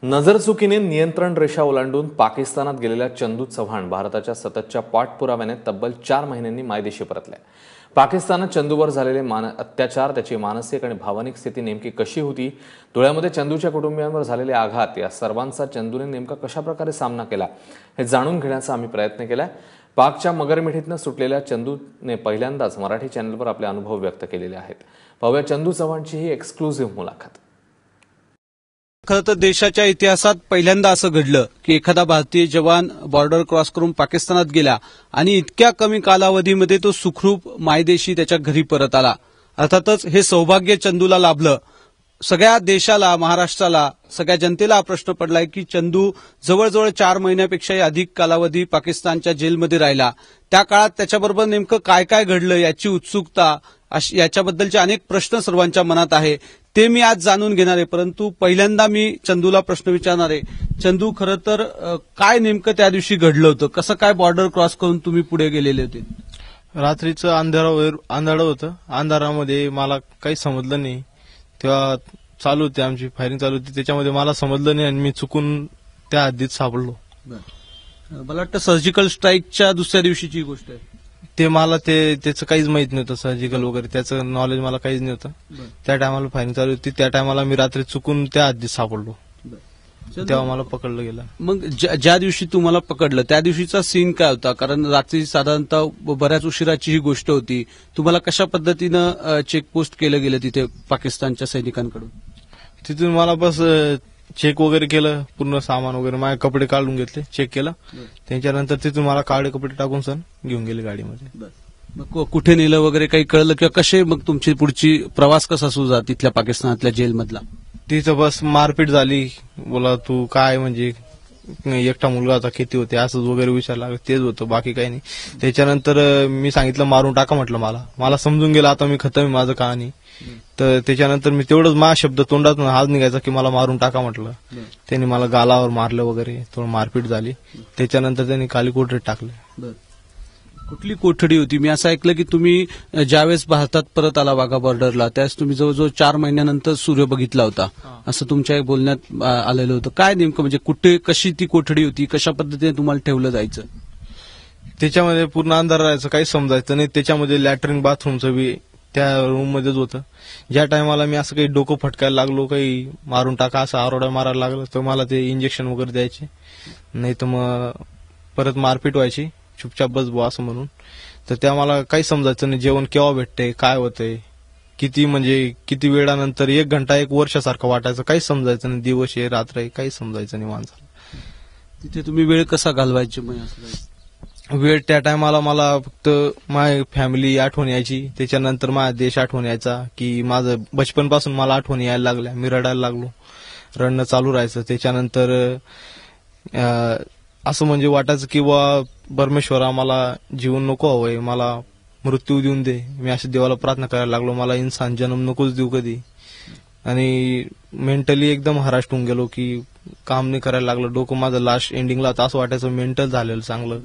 नजरचुकीने नियंत्रण रेषा ओलांडून पाकिस्तानात गेलेल्या चंदू चव्हाण भारताच्या सततच्या पाठपुराव्याने तब्बल 4 महिन्यांनी मायदेशी परतल्या। पाकिस्तानात चंदूवर झालेले अत्याचार, त्याची मानसिक आणि भावनिक स्थिती नेमकी कशी होती, धुळ्यामध्ये चंदूच्या कुटुंबियांवर झालेले आघात, या सर्वांचा चंदूने नेमका कशा प्रकारे सामना केला हे जाणून घेण्याचा आम्ही प्रयत्न केला। पाकच्या मगरमिठीतनं सुटलेल्या चंदूने पहिल्यांदाच मराठी चॅनलवर आपले अनुभव व्यक्त केलेले आहेत। पाहूया चंदू चव्हाणची ही एक्सक्लुझिव्ह मुलाखत। खरं तर देशाच्या इतिहासात पहिल्यांदा असं घडलं की एखादा भारतीय जवान बॉर्डर क्रॉस करून पाकिस्तानात गेला आणि इतक्या कमी कालावधीमध्ये तो सुखरूप मायदेशी त्याच्या घरी परत आला। अर्थातच हे सौभाग्य चंदूला लाभलं। सगळ्या देशाला, महाराष्ट्राला, सगळ्या जनतेला हा प्रश्न पडलाय की चंदू जवळजवळ 4 महिन्यापेक्षाही अधिक कालावधी पाकिस्तानच्या जेलमध्ये राहिला। त्या काळात त्याच्याबरोबर नेमकं काय काय घडलं याची उत्सुकता, याच्याबद्दलचे अनेक प्रश्न सर्वांच्या मनात आहे, ते मी आज जाणून घेणार आहे। परंतु पहिल्यांदा मी चंदूला प्रश्न विचारणार आहे। चंदू, खरं तर काय नेमकं त्या दिवशी घडलं होतं? कसं काय बॉर्डर क्रॉस करून तुम्ही पुढे गेलेले होते? रात्रीचं अंधार होतं। अंधारामध्ये मला काही समजलं नाही। तेव्हा चालू होती आमची फायरिंग चालू होती, त्याच्यामध्ये मला समजलं नाही आणि मी चुकून त्या हद्दीत सापडलो। मला वाटतं सर्जिकल स्ट्राईकच्या दुसऱ्या दिवशीची गोष्ट आहे। ते मला त्याचं काहीच माहित नव्हतं, सर्जिकल वगैरे त्याचं नॉलेज मला काहीच नव्हतं। त्या टायमाला फायरिंग चालू होती, त्या टायमाला मी रात्री चुकून त्या हद्दीत सापडलो, तेव्हा मला पकडलं गेलं। मग ज्या दिवशी तुम्हाला पकडलं त्या दिवशीचा सीन काय होता? कारण रात्री साधारणतः बऱ्याच उशिराची ही गोष्ट होती। तुम्हाला कशा पद्धतीनं चेकपोस्ट केलं गेलं तिथे पाकिस्तानच्या सैनिकांकडून? तिथून मला बस चेक वगैरे केलं, पूर्ण सामान वगैरे, माझे कपडे काढून घेतले, चेक केलं। त्याच्यानंतर तिथून मला काळे कपडे टाकून सण घेऊन गेले गाडीमध्ये। मग कुठे नेलं वगैरे काही कळलं किंवा कसे मग तुमची पुढची प्रवास कसा सुरू झाला तिथल्या पाकिस्तानातल्या जेलमधला? तिथं बस मारपीट झाली। बोला तू काय, म्हणजे एकटा मुलगा होता, किती होते असंच वगैरे विचारला, तेच होतं, बाकी काही नाही। त्याच्यानंतर मी सांगितलं मारून टाका म्हटलं, मला समजून गेलं आता मी खतम आहे माझं कहाणी। तर त्याच्यानंतर मी तेवढंच माझा शब्द तोंडातून हाच निघायचा की मला मारून टाका म्हटलं। त्यांनी मला गालावर मारलं वगैरे, थोडं मारपीट झाली। त्याच्यानंतर त्यांनी खाली कोठडीत टाकलं। कुठली कोठडी होती? मी असं ऐकलं की तुम्ही ज्यावेळेस भारतात परत आला वाघा बॉर्डरला, त्यावेळेस तुम्ही जवळजवळ 4 महिन्यानंतर सूर्य बघितला होता, असं तुमच्या बोलण्यात आलेलं होतं। काय नेमकं, म्हणजे कुठे, कशी ती कोठडी होती, कशा पद्धतीने तुम्हाला ठेवलं जायचं? त्याच्यामध्ये पूर्ण अंधार राहायचं, काही समजायचं नाही। त्याच्यामध्ये लॅट्रिन बाथरूमचं बी त्या रूम मध्येच होतं। ज्या टायमाला मी असं काही डोकं फटकायला लागलो, काही मारून टाका असं आरोड्या मारायला लागलं, तर मला ते इंजेक्शन वगैरे द्यायचे, नाही तर मग परत मारपीट व्हायची, चुपचाप बस बुवा असं म्हणून। तर त्या मला काही समजायचं नाही, जेवण केव्हा भेटतंय, काय होतंय, किती वेळानंतर, 1 घंटा 1 वर्षासारखं वाटायचं, काही समजायचं नाही, दिवस आहे रात्र आहे, काही समजायचं नाही माणसाला। तिथे तुम्ही वेळ कसा घालवायचे? वेळ त्या टायमाला मला फक्त माझी फॅमिली आठवण यायची, त्याच्यानंतर माझा देश आठवण यायचा, की माझं बचपनपासून मला आठवण यायला लागल्या, मी रडायला लागलो, रडणं चालू राहायचं। त्याच्यानंतर असं म्हणजे वाटायचं की बा परमेश्वरा मला जीवन नको हवंय, मला मृत्यू देऊन दे। मी असं देवाला प्रार्थना करायला लागलो, मला इंसान जन्म नकोच देऊ कधी। आणि मेंटली एकदम हराश होऊन गेलो की काम नाही करायला लागलं, डोकं माझं लास्ट एंडिंगला असं वाटायचं मेंटल झालेलं चांगलं।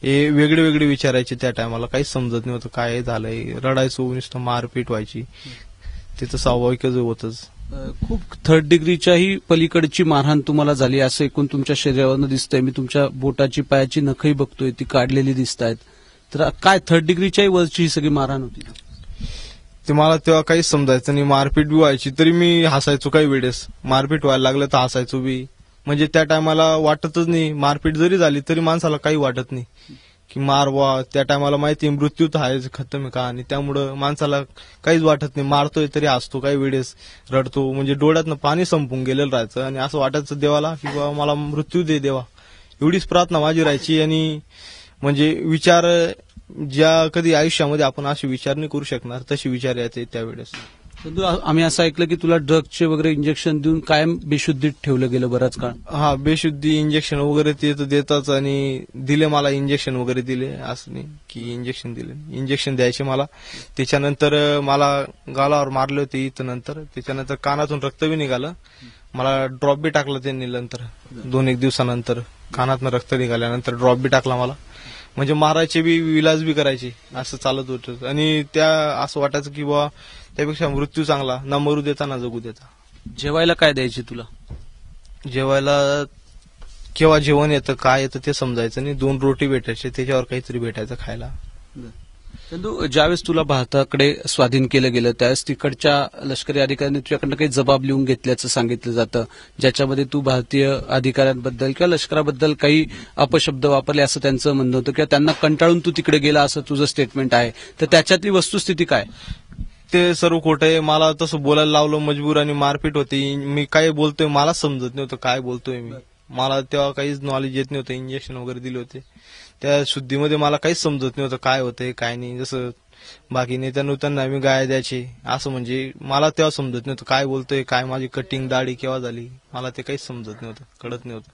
हे वेगळे वेगळे विचारायचे त्या टायमाला, काहीच समजत नव्हतं काय झालंय, रडायचो, नुसतं मारपीट व्हायची, तिथं स्वाभाविकच होतच। खूप 3rd डिग्रीच्याही पलीकडची मारहाण तुम्हाला झाली असं एकूण तुमच्या शरीरावरनं दिसतंय। मी तुमच्या बोटाची, पायाची नखही बघतोय, ती काढलेली दिसत आहेत। तर काय 3rd डिग्रीच्याही वरची ही सगळी मारहाण होती? ते मला तेव्हा काहीच समजायचं नाही। मारपीट बी व्हायची तरी मी हसायचो, काही वेळेस मारपीट व्हायला लागलं तर हसायचो बी, म्हणजे त्या टायमाला वाटतच नाही, मारपीट जरी झाली तरी माणसाला काही वाटत नाही की मारवा। त्या टायमाला माहिती खतम आहे का, आणि त्यामुळं माणसाला काहीच वाटत नाही, मारतोय तरी हसतो, काही वेळेस रडतो, म्हणजे डोळ्यातनं पाणी संपून गेलेलं राहायचं आणि असं वाटायचं देवाला की बाबा मला मृत्यू दे देवा, एवढीच प्रार्थना माझी राहायची। आणि म्हणजे विचार ज्या कधी आयुष्यामध्ये आपण असे विचार नाही करू शकणार तसे विचार यायचे त्यावेळेस। आम्ही असं ऐकलं की तुला ड्रग्सचे वगैरे इंजेक्शन देऊन कायम बेशुद्धीत ठेवलं गेलं बराच काळ? हा, बेशुद्धी इंजेक्शन वगैरे ते तर देताच, आणि दिले मला इंजेक्शन वगैरे दिले, असं नाही की इंजेक्शन दिले, इंजेक्शन द्यायचे मला। त्याच्यानंतर मला गालावर मारले होते इथं, नंतर त्याच्यानंतर कानातून रक्त बी निघालं, मला ड्रॉप बी टाकला त्यांनी नंतर 2-1 दिवसानंतर, कानातनं रक्त निघाल्यानंतर ड्रॉप बी टाकला मला, म्हणजे मारायचे बी, विलाज बी करायचे, असं चालत होतं। आणि त्या असं वाटायचं की बा त्यापेक्षा मृत्यू चांगला, ना मरू देता ना जगू देता। जेवायला काय द्यायचे तुला? जेवायला केव्हा जेवण येतं काय येतं ते समजायचं नाही. 2 रोटी भेटायचे त्याच्यावर काहीतरी भेटायचं खायला. चंदू, ज्यावेळेस तुला भारताकडे स्वाधीन केलं गेलं त्यावेळेस तिकडच्या लष्करी अधिकाऱ्यांनी तुझ्याकडनं काही जबाब लिहून घेतल्याचं सांगितलं जातं, ज्याच्यामध्ये तू भारतीय अधिकाऱ्यांबद्दल किंवा लष्कराबद्दल काही अपशब्द वापरले असं त्यांचं म्हणणं होतं किंवा त्यांना कंटाळून तू तिकडे गेला असं तुझं स्टेटमेंट आहे. तर त्याच्यातली वस्तुस्थिती काय? ते सर्व खोटं आहे. मला तसं बोलायला लावलं मजबूर आणि मारपीट होती. मी काय बोलतोय मला समजत नव्हतं काय बोलतोय मी. मला तेव्हा काहीच नॉलेज येत नव्हतं. इंजेक्शन वगैरे दिले होते त्या शुद्धीमध्ये मला काहीच समजत नव्हतं काय होतंय काय नाही. जसं बाकी नेत्यांना मी गाया द्यायचे असं म्हणजे मला तेव्हा समजत नव्हतं काय बोलतोय काय. माझी कटिंग दाढी केव्हा झाली मला ते काहीच समजत नव्हतं कळत नव्हतं.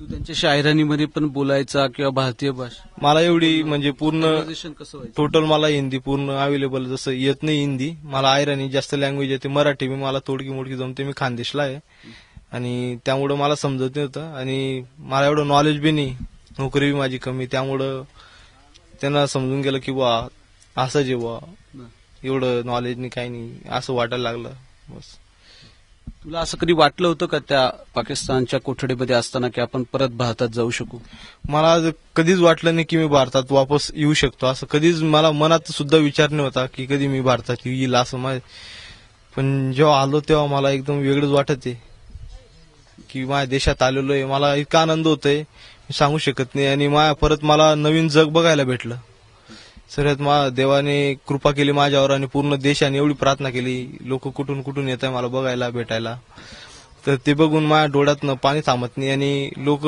तू त्यांच्या शायरानीमध्ये पण बोलायचा किंवा भारतीय भाषा मला एवढी म्हणजे पूर्ण Conversation कसं व्हायचं? टोटल मला हिंदी पूर्ण अवेलेबल जसं येत नाही हिंदी. मला आयराणी जास्त लँग्वेज येते. मराठी मी मला तोडकी मोडकी जमते. मी खानदेशला आहे आणि त्यामुळं मला समजत नव्हतं आणि मला एवढं नॉलेज बी नाही. नोकरी बी माझी कमी त्यामुळं त्यांना समजून गेलं की बा असं जे बा एवढं नॉलेज नाही काही नाही असं वाटायला लागलं. बस. तुला असं कधी वाटलं होतं का त्या पाकिस्तानच्या कोठडीमध्ये असताना की आपण परत भारतात जाऊ शकू? मला कधीच वाटलं नाही की मी भारतात वापस येऊ शकतो. असं कधीच मला मनात सुद्धा विचार नाही होता की कधी मी भारतात येईल असं. पण जेव्हा आलो तेव्हा मला एकदम वेगळंच वाटत आहे की माझ्या देशात आलेलो आहे. मला इतका आनंद होतोय मी सांगू शकत नाही. आणि परत मला नवीन जग बघायला भेटलं. सर्वात देवाने कृपा केली माझ्यावर आणि पूर्ण देशाने एवढी प्रार्थना केली. लोक कुठून कुठून येत आहे मला बघायला भेटायला. तर ते बघून माझ्या डोळ्यातनं पाणी थांबत नाही. आणि लोक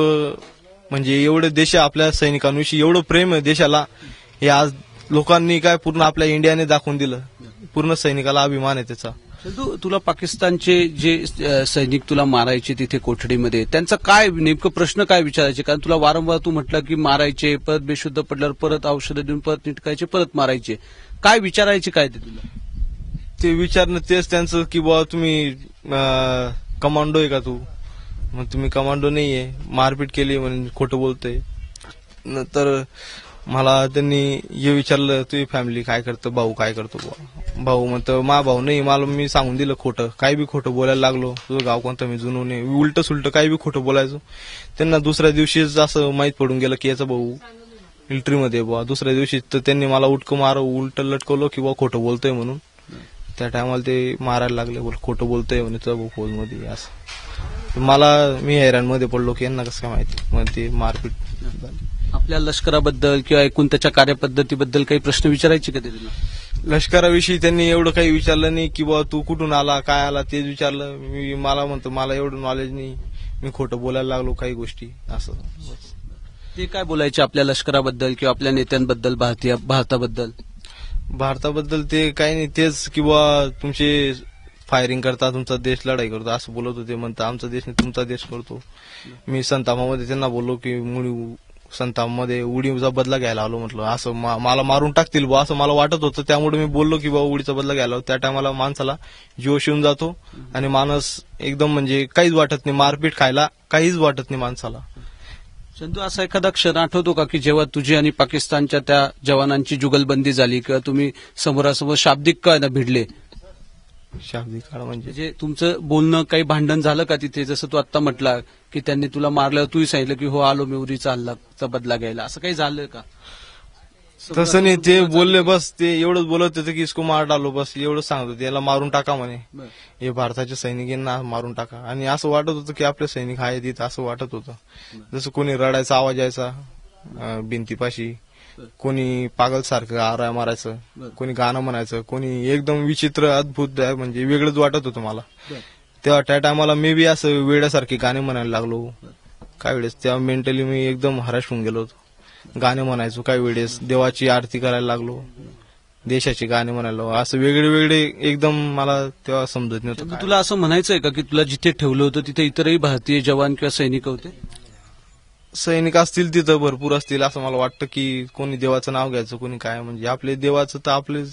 म्हणजे एवढे देश आपल्या सैनिकांविषयी एवढं प्रेम आहे देशाला हे आज लोकांनी काय पूर्ण आपल्या इंडियाने दाखवून दिलं. पूर्ण सैनिकाला अभिमान आहे त्याचा. तुला पाकिस्तानचे जे सैनिक तुला मारायचे तिथे कोठडीमध्ये त्यांचा काय नेमकं प्रश्न काय विचारायचे? कारण तुला वारंवार तू म्हटलं की मारायचे, परत बेशुद्ध पडल्यावर परत औषधं देऊन परत निटकायचे, परत मारायचे. काय विचारायचे काय ते तुला? ते विचारणं तेच त्यांचं की बुवा तुम्ही कमांडो आहे का तू? मग तुम्ही कमांडो नाहीये. मारपीट केली म्हणून खोटं बोलतोय. नंतर मला त्यांनी हे विचारलं तुझी फॅमिली काय करतं, भाऊ काय करतो बुवा. भाऊ म्हणतो मा भाऊ नाही. मला मी सांगून दिलं खोटं. काही बी खोटं बोलायला लागलो. तुझं गाव कोणतं मी जुनून आहे उलट सुलट काही बी खोटं बोलायचो. त्यांना दुसऱ्या दिवशीच असं माहित पडून गेलं की याचा भाऊ मिलिटरीमध्ये बुवा. दुसऱ्या दिवशी तर त्यांनी मला उलट लटकवलं की बुवा खोटं बोलतोय म्हणून. त्या टायमाला ते मारायला लागले. खोटं बोलतोय म्हणे तुझा भाऊ फौजमध्ये असं. मी हैराणमध्ये पडलो की यांना कसं काय माहिती. मग ते मारपीट झाली. आपल्या लष्कराबद्दल किंवा एकूण त्याच्या कार्यपद्धतीबद्दल काही प्रश्न विचारायचे का ते तुला? लष्कराविषयी त्यांनी एवढं काही विचारलं नाही की बाबा तू कुठून आला काय आला तेच विचारलं. मला म्हणतो मला एवढं नॉलेज नाही. मी खोटं बोलायला लागलो काही गोष्टी असं. ते काय बोलायचे आपल्या लष्कराबद्दल किंवा आपल्या नेत्यांबद्दल भारताबद्दल ते काही नाही. तेच की बाबा तुमचे फायरिंग करता तुमचा देश लढाई करतो असं बोलत होते. म्हणता आमचा देश नाही तुमचा देश करतो. मी संतापामध्ये त्यांना बोललो की संतापमध्ये उडीचा बदला घ्यायला आलो म्हटलं. असं मला मारून टाकतील बा असं मला वाटत होतं. त्यामुळे मी बोललो की बाबा उडीचा बदला घ्यायला. त्या टायमाला माणसाला जीव शिवून जातो आणि माणूस एकदम म्हणजे काहीच वाटत नाही. मारपीट खायला काहीच वाटत नाही माणसाला. चंदू, असा एखादा क्षण आठवतो का की जेव्हा तुझी आणि पाकिस्तानच्या त्या जवानांची जुगलबंदी झाली किंवा तुम्ही समोरासमोर शाब्दिक काय ना भिडले? शाब्दिक काळ म्हणजे तुमचं बोलणं काही भांडण झालं का तिथे? जसं तू आता म्हटला की त्यांनी तुला मारल्यावर तूही सांगितलं की हो आलो मी उरीचा हल्लाचा बदला घ्यायला. असं काही झालं का? तसं नाही. ते बोलले बस ते एवढंच बोलत होते की इसको मार डालो बस एवढंच सांगत होते. याला मारून टाका म्हणे. हे भारताच्या सैनिकांना मारून टाका. आणि असं वाटत होतं की आपले सैनिक आहेत तिथं असं वाटत होतं. जसं कोणी रडायचा आवाज यायचा भिंतीपाशी. कोणी पागल सारखं आराय मारायचं. कोणी गाणं म्हणायचं. कोणी एकदम विचित्र अद्भुत म्हणजे वेगळंच वाटत होतं मला. तेव्हा त्या टायमाला मी बी असं वेड्यासारखे गाणे म्हणायला लागलो. काय वेळेस तेव्हा मेंटली मी एकदम हराश होऊन गेलो होतो. गाणे म्हणायचो काही वेळेस. देवाची आरती करायला लागलो. देशाचे गाणे म्हणायला असं वेगळे वेगळे एकदम मला तेव्हा समजत नव्हतं. तुला असं म्हणायचंय का की तुला जिथे ठेवलं होतं तिथे इतरही भारतीय जवान किंवा सैनिक होते? सैनिक असतील तिथं भरपूर असतील असं मला वाटतं की कोणी देवाचं नाव घ्यायचं कोणी काय म्हणजे आपले देवाचं तर आपलेच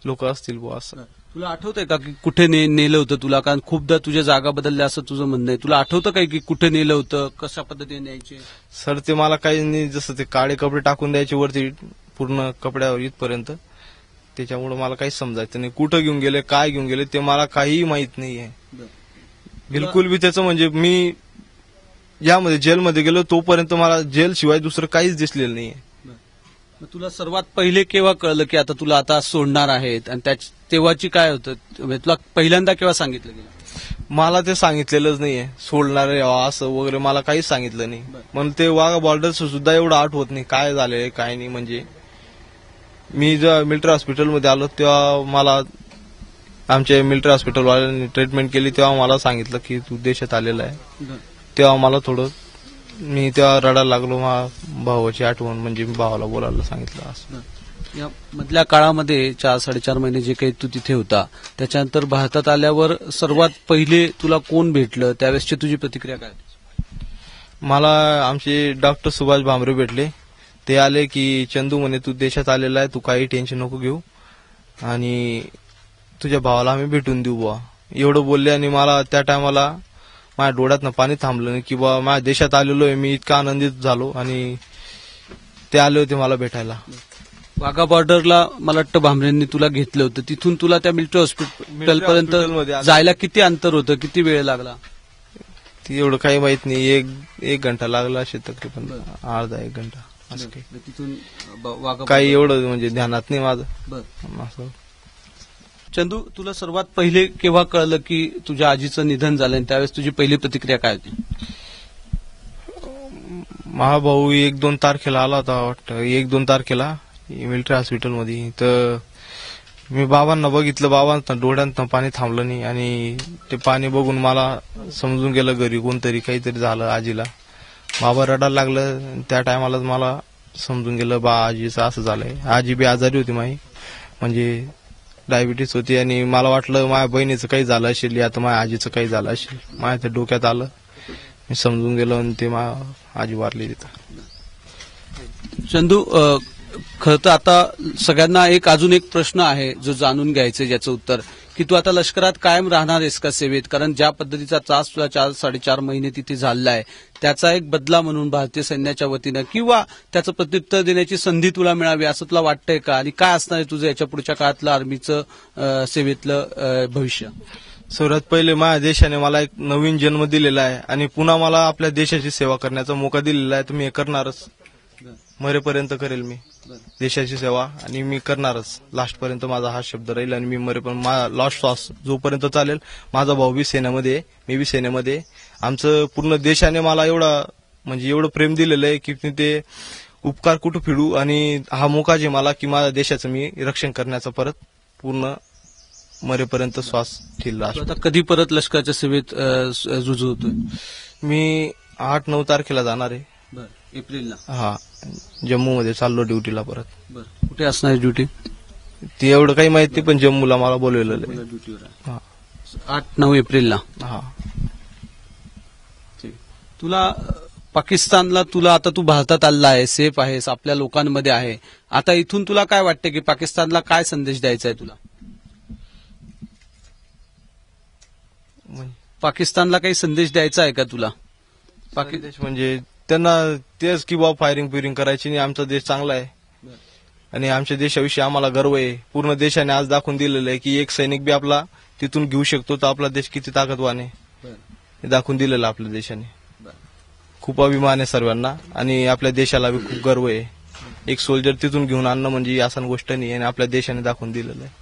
लोक असतील बुवा असं. तुला आठवतंय का की कुठे नेलं होतं तुला? कारण खूपदा तुझ्या जागा बदलल्या असं तुझं म्हणणं आहे. तुला आठवतं काय की कुठे नेलं होतं, कशा पद्धतीने न्यायचे? सर ते मला काही नाही. जसं ते काळे कपडे टाकून द्यायचे वरती पूर्ण कपड्यावर इथपर्यंत. त्याच्यामुळे मला काहीच समजायचं नाही. कुठं घेऊन गेले काय घेऊन गेले ते मला काहीही माहित नाहीये. बिलकुल बी त्याचं म्हणजे मी यामध्ये जेलमध्ये गेलो तोपर्यंत मला जेल शिवाय दुसरं काहीच दिसलेलं नाहीये. मग तुला सर्वात पहिले केव्हा कळलं की आता तुला आता सोडणार आहेत आणि तेव्हाची काय होतं म्हणजे तुला पहिल्यांदा केव्हा सांगितलं गेलं? मला ते सांगितलेलंच नाहीये सोडणार आहे असं वगैरे मला काहीच सांगितलं नाही. म्हणून ते वाघा बॉर्डरचं सुद्धा एवढं आठवत नाही काय झालंय काय नाही. म्हणजे मी जेव्हा मिलिटरी हॉस्पिटलमध्ये आलो तेव्हा मला आमच्या मिलिटरी हॉस्पिटलवाल्यांनी ट्रीटमेंट केली तेव्हा मला सांगितलं की तू देशात आलेला आहे. तेव्हा मला थोडं मी तेव्हा रडायला लागलो. भावाची आठवण म्हणजे मी भावाला बोलायला सांगितलं असं. या मधल्या काळामध्ये 4-4.5 महिने जे काही तू तिथे होता त्याच्यानंतर भारतात आल्यावर सर्वात पहिले तुला कोण भेटलं त्यावेळेसची तुझी प्रतिक्रिया काय? मला आमचे डॉक्टर सुभाष भामरे भेटले. ते आले की चंदू म्हणे तू देशात आलेला आहे तू काही टेन्शन नको घेऊ आणि तुझ्या भावाला आम्ही भेटून देऊ बुवा एवढं बोलले. आणि मला त्या टायमाला माझ्या डोळ्यातनं पाणी थांबलं नाही की बा माझ्या देशात आलेलो आहे. मी इतका आनंदित झालो आणि ते आले होते मला भेटायला. वाघा बॉर्डरला मला वाटतं भामरेंनी तुला घेतलं होतं तिथून तुला त्या मिलिटरी हॉस्पिटलपर्यंत जायला किती अंतर होतं किती वेळ लागला? ती एवढं काही माहित नाही. एक घंटा लागला असे तकरीबन अर्धा 1 घंटा असं काही. तिथून काही एवढं म्हणजे ध्यानात नाही माझं असं. चंदू तुला सर्वात पहिले केव्हा कळलं की तुझ्या आजीचं निधन झालं आणि त्यावेळेस तुझी पहिली प्रतिक्रिया काय होती? माझा भाऊ 1-2 तारखेला आला होता वाटतं 1-2 तारखेला मिलिटरी हॉस्पिटलमध्ये. तर मी बाबांना बघितलं बाबांना डोळ्यांना पाणी थांबलं नाही आणि ते पाणी बघून मला समजून गेलं घरी कोणतरी काहीतरी झालं आजीला. बाबा रडायला लागलं त्या टायमालाच मला समजून गेलं बा आजीचं असं झालंय. आजी बी आजारी होती माझी म्हणजे डायबिटीस होती आणि मला वाटलं माझ्या बहिणीचं काही झालं असेल या तर माझ्या आजीचं काही झालं असेल. माझ्या ते डोक्यात आलं मी समजून गेलो आणि ते आजी वारली तिथं. चंदू खरं तर आता सगळ्यांना अजून एक प्रश्न आहे जो जाणून घ्यायचा ज्याचं उत्तर की तू आता लष्करात कायम राहणार आहेस का सेवेत? कारण ज्या पद्धतीचा त्रास तुला 4-4.5 महिने तिथे झालेला आहे त्याचा एक बदला म्हणून भारतीय सैन्याच्या वतीनं किंवा त्याचं प्रत्युत्तर देण्याची संधी तुला मिळावी असं तुला वाटतंय का? आणि काय असणार आहे तुझं याच्या पुढच्या काळातलं आर्मीचं सेवेतलं भविष्य? सर्वात पहिले माझ्या देशाने मला एक नवीन जन्म दिलेला आहे आणि पुन्हा मला आपल्या देशाची सेवा करण्याचा मौका दिलेला आहे. तर मी हे करणारच मरेपर्यंत करेल मी देशाची सेवा आणि मी करणारच लास्ट पर्यंत माझा हा शब्द राहील. आणि मी मरेपर्यंत माझा लास्ट श्वास जोपर्यंत चालेल. माझा भाऊ बी सेनेमध्ये मी बी सेनेमध्ये. आमचं पूर्ण देशाने मला एवढं प्रेम दिलेलं आहे की ते उपकार कुठं फिडू आणि हा मोका जे मला की माझ्या देशाचं मी रक्षण करण्याचा परत पूर्ण मरेपर्यंत श्वास ठेवला. आता कधी परत लष्कराच्या सेवेत रुजू होतोय? मी 8-9 तारखेला जाणार आहे. एप्रिलला? हा जम्मू मध्ये चाललो ड्युटीला परत. कुठे असणार ड्युटी? ती एवढं काही माहिती पण जम्मूला मला बोलवलेलं आहे ड्युटीवर. 8-9 एप्रिलला? हा. तुला पाकिस्तानला आता तू भारतात आलेला आहे सेफ आहेस आपल्या लोकांमध्ये आहे. आता इथून तुला काय वाटतं की पाकिस्तानला काय संदेश द्यायचा आहे तुला? पाकिस्तानला काही संदेश द्यायचा आहे का तुला? देश म्हणजे त्यांना तेच की बाबा फायरिंग करायची नाही. आमचा देश चांगला आहे आणि आमच्या देशाविषयी आम्हाला गर्व आहे. पूर्ण देशाने आज दाखवून दिलेलं आहे की एक सैनिक बी आपला तिथून घेऊ शकतो तर आपला देश किती ताकदवान आहे हे दाखवून दिलेलं आपल्या देशाने. खूप अभिमान आहे सर्वांना आणि आपल्या देशाला बी खूप गर्व आहे. एक सोल्जर तिथून घेऊन आणणं म्हणजे आसान गोष्ट नाही आणि आपल्या देशाने दाखवून दिलेलं आहे.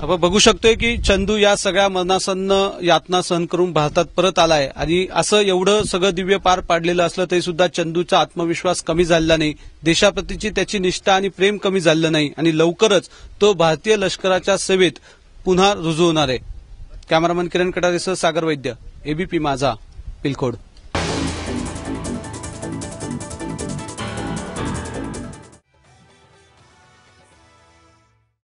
आपण बघू शकतोय की चंदू या सगळ्या मरणासन्न यातना सहन करून भारतात परत आलाय आणि असं एवढं सगळं दिव्य पार पाडलेलं असलं तरी सुद्धा चंदूचा आत्मविश्वास कमी झालेला नाही. देशाप्रतीची त्याची निष्ठा आणि प्रेम कमी झालेलं नाही आणि लवकरच तो भारतीय लष्कराच्या सेवेत पुन्हा रुजू होणार आहे. कॅमेरामन किरण कटारेसह सागर वैद्य, एबीपी माझा, पिलखोड.